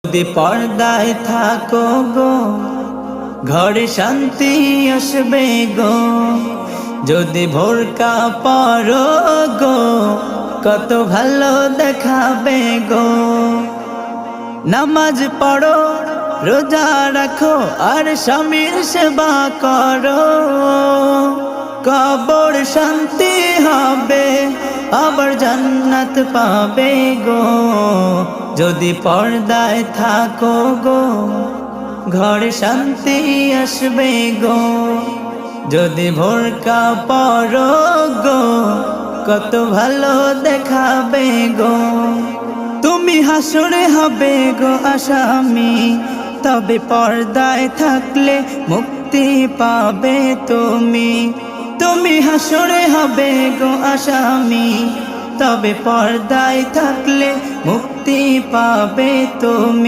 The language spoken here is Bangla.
যদি পর্দায় থাকো গো ঘরে শান্তি আসবে গো, যদি ভোরকা পরো গো কত ভালো দেখাবে গো। নামাজ পড়ো রোজা রাখো আর স্বামীর সেবা করো, কবর শান্তি হবে আবার জান্নাত পাবে গো। যদি পর্দায় থাকো গো ঘরে শান্তি আসবে গো, যদি ভোরকা পরো গো কত ভালো দেখাবে গো। তুমি হাসরে হবে গো আসামি, তবে পর্দায় থাকলে মুক্তি পাবে তুমি। তুমি হাসরে হবে গো আসামি, তবে পর্দায় থাকলে মুক্তি পাবে তুমি।